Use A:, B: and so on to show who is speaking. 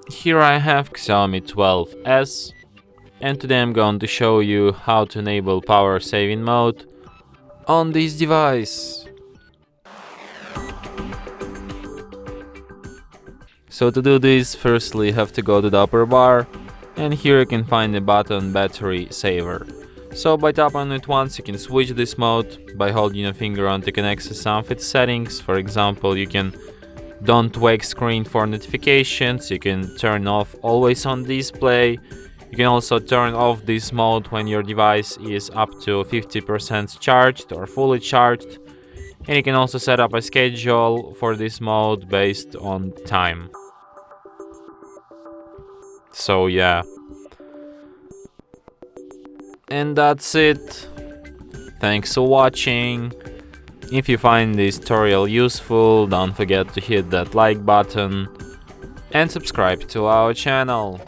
A: Here I have XIAOMI 12S, and today I'm going to show you how to enable power saving mode on this device. So to do this, firstly you have to go to the upper bar, and here you can find the button Battery Saver. So by tapping on it once you can switch this mode. By holding your finger on it you can access some of its settings. For example, you can don't wake screen for notifications, you can turn off always on display, you can also turn off this mode when your device is up to 50% charged or fully charged, and you can also set up a schedule for this mode based on time. So yeah. And that's it. Thanks for watching. If you find this tutorial useful, don't forget to hit that like button and subscribe to our channel.